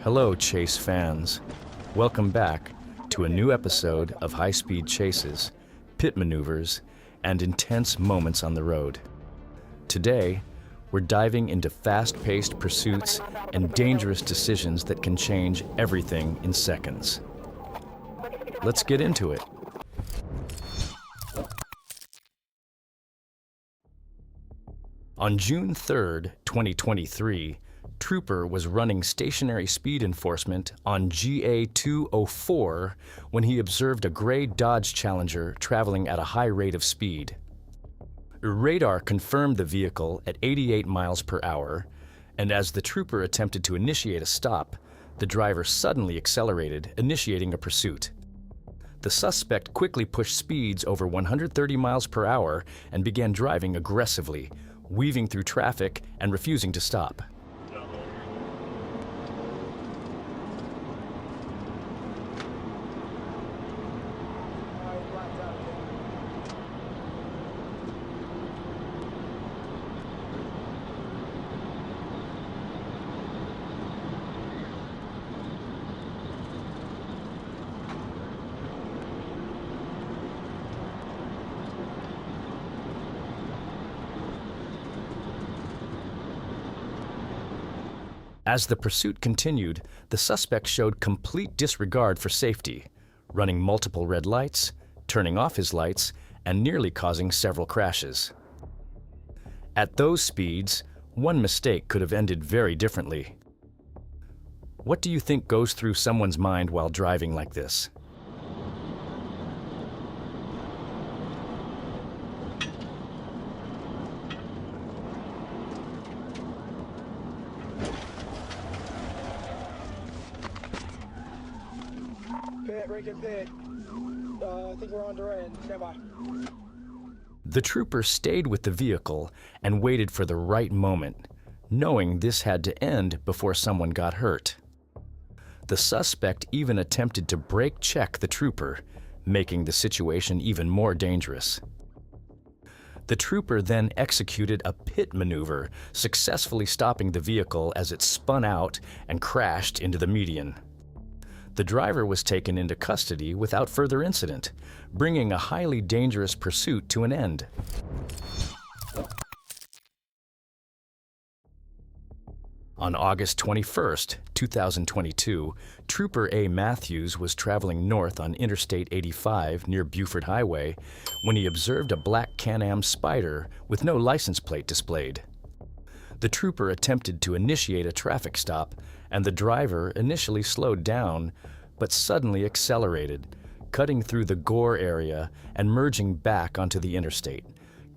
Hello, chase fans. Welcome back to a new episode of high-speed chases, pit maneuvers, and intense moments on the road. Today, we're diving into fast-paced pursuits and dangerous decisions that can change everything in seconds. Let's get into it. On June 3rd, 2023, Trooper was running stationary speed enforcement on GA 204 when he observed a gray Dodge Challenger traveling at a high rate of speed. Radar confirmed the vehicle at 88 miles per hour, and as the Trooper attempted to initiate a stop, the driver suddenly accelerated, initiating a pursuit. The suspect quickly pushed speeds over 130 miles per hour and began driving aggressively, weaving through traffic and refusing to stop. As the pursuit continued, the suspect showed complete disregard for safety, running multiple red lights, turning off his lights, and nearly causing several crashes. At those speeds, one mistake could have ended very differently. What do you think goes through someone's mind while driving like this? Pit. I think we're on to end. Stand by. The Trooper stayed with the vehicle and waited for the right moment, knowing this had to end before someone got hurt. The suspect even attempted to brake check the Trooper, making the situation even more dangerous. The Trooper then executed a pit maneuver, successfully stopping the vehicle as it spun out and crashed into the median. The driver was taken into custody without further incident, bringing a highly dangerous pursuit to an end. On August 21st, 2022, Trooper A. Matthews was traveling north on Interstate 85 near Buford Highway when he observed a black Can-Am Spyder with no license plate displayed. The Trooper attempted to initiate a traffic stop, and the driver initially slowed down, but suddenly accelerated, cutting through the Gore area and merging back onto the interstate,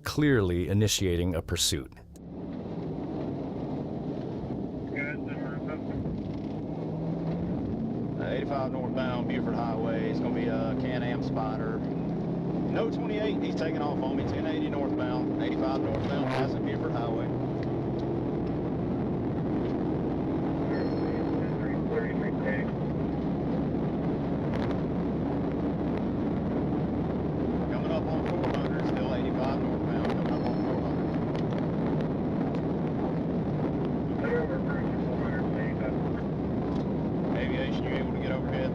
clearly initiating a pursuit. Uh, 85 northbound Buford Highway. It's going to be a Can-Am Spyder. No 28, he's taking off on me. 1080 northbound, 85 northbound, passing Buford Highway. Coming up on 400, still 85 northbound, coming up on 400. Aviation, you able to get overhead?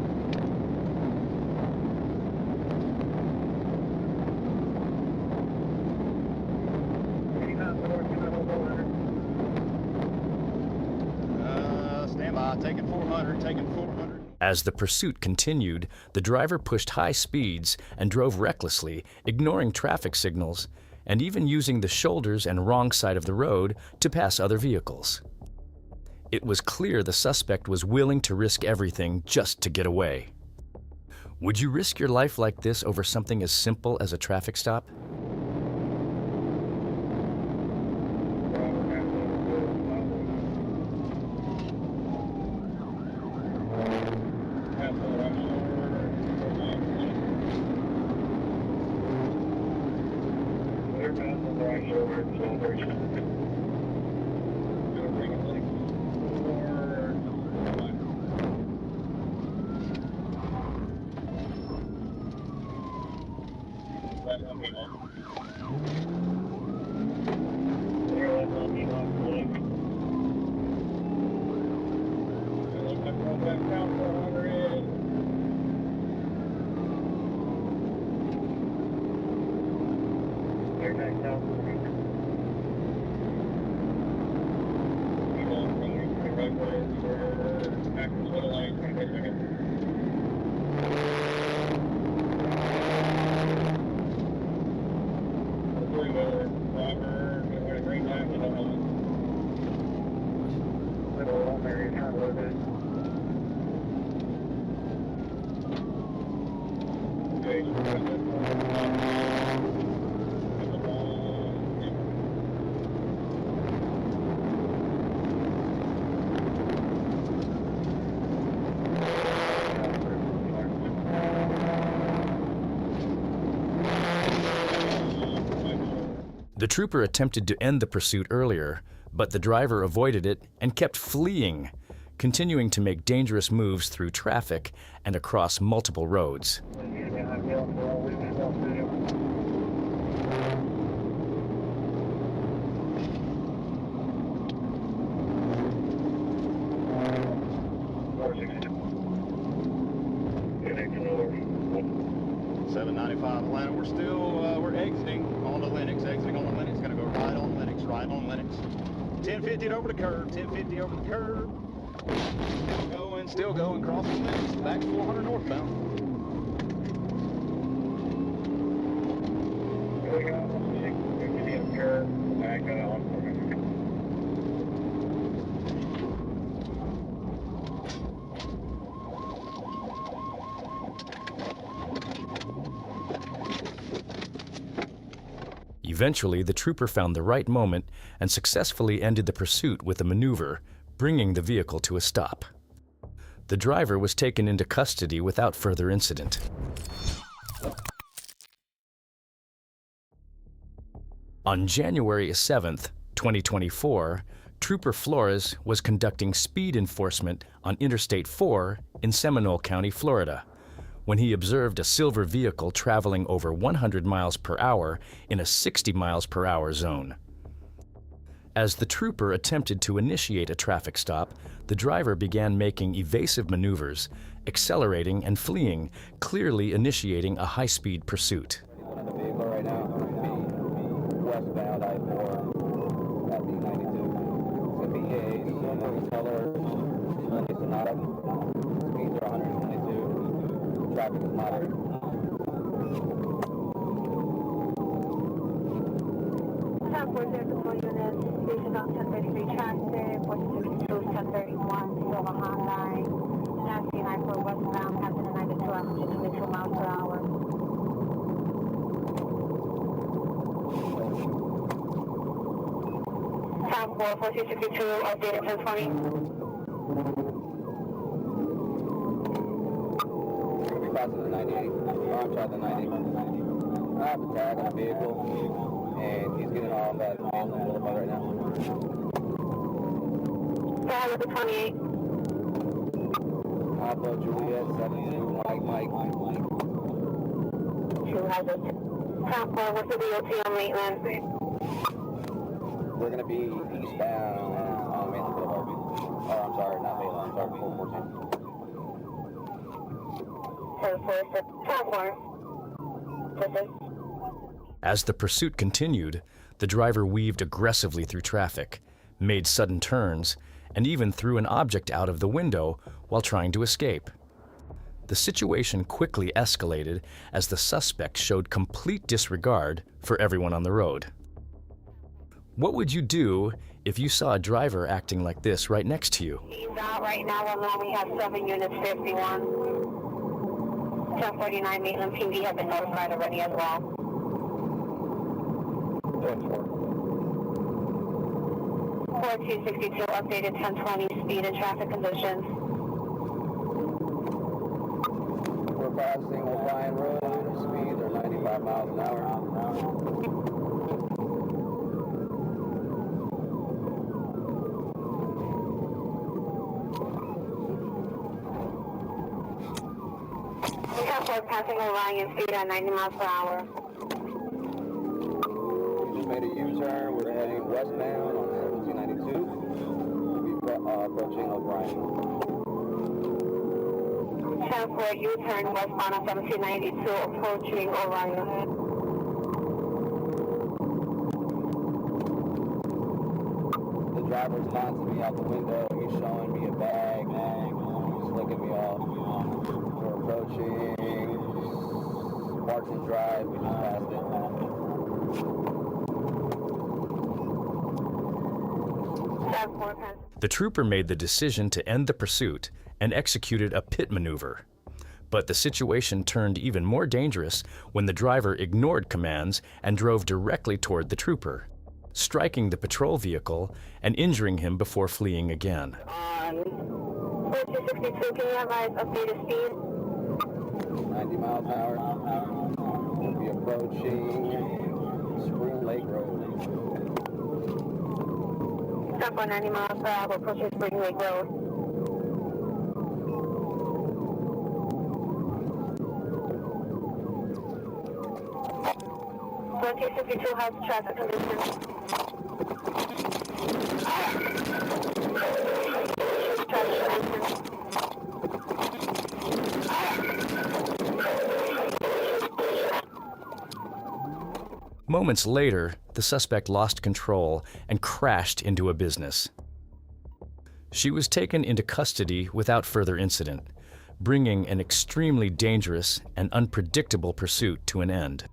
Stand by, taking 400, taking 400. As the pursuit continued, the driver pushed high speeds and drove recklessly, ignoring traffic signals, and even using the shoulders and wrong side of the road to pass other vehicles. It was clear the suspect was willing to risk everything just to get away. Would you risk your life like this over something as simple as a traffic stop? The trooper attempted to end the pursuit earlier, but the driver avoided it and kept fleeing, continuing to make dangerous moves through traffic and across multiple roads. Atlanta, we're exiting on the Lennox, gonna go right on Lennox. 1050 over the curve, 1050 over the curve. Still going, crossing Lennox, back 400 northbound. Eventually, the trooper found the right moment and successfully ended the pursuit with a maneuver, bringing the vehicle to a stop. The driver was taken into custody without further incident. On January 7th, 2024, Trooper Flores was conducting speed enforcement on Interstate 4 in Seminole County, Florida, when he observed a silver vehicle traveling over 100 miles per hour in a 60 miles per hour zone. As the trooper attempted to initiate a traffic stop, the driver began making evasive maneuvers, accelerating and fleeing, clearly initiating a high-speed pursuit. The vehicle right now is westbound I-4 at the 92. It's a VA, silver color, it's not up. Speeds are 122. Traffic is moderate. Station on 1033 traffic, 462, 1031, Silver Hyundai, Nancy and I-4 westbound, passing the 92, averaging 22 miles per hour. Time 462, updated 1020. Crossing the 98, launch out the 90. I have a tag on the vehicle, and he's getting all that mainland boulevard right now. Tag with the 28. Alpha Juliet 72, Mike. 2 has a time 4, what's the DOT on Maitland? We're going to be eastbound on Mainland Boulevard. Oh, I'm sorry, not Mainland, I'm sorry, 414. Time 4. As the pursuit continued, the driver weaved aggressively through traffic, made sudden turns, and even threw an object out of the window while trying to escape. The situation quickly escalated as the suspect showed complete disregard for everyone on the road. What would you do if you saw a driver acting like this right next to you? He's out right now. Alone, we have 7 units, 51. 1049 Maitland PD have been notified already as well. 4262 updated 1020 speed and traffic conditions. We're passing O'Brien Road, speeds are 95 miles an hour. We're passing Orion speed at 90 miles per hour. We just made a U-turn. We're heading westbound on 1792. We'll be approaching O'Brien. 10-4 U-turn westbound on 1792, approaching Orion. The driver's lying to me out the window. He's showing me a bag. Drive, we just passed it. The trooper made the decision to end the pursuit and executed a pit maneuver. But the situation turned even more dangerous when the driver ignored commands and drove directly toward the trooper, striking the patrol vehicle and injuring him before fleeing again. On 4262, can you advise updated speed? 90 miles an hour. We'll be approaching Spring Lake Road. Stop on 90 miles per hour, approaching Spring Lake Road. T62 has traffic conditions. Traffic conditions. Moments later, the suspect lost control and crashed into a business. She was taken into custody without further incident, bringing an extremely dangerous and unpredictable pursuit to an end.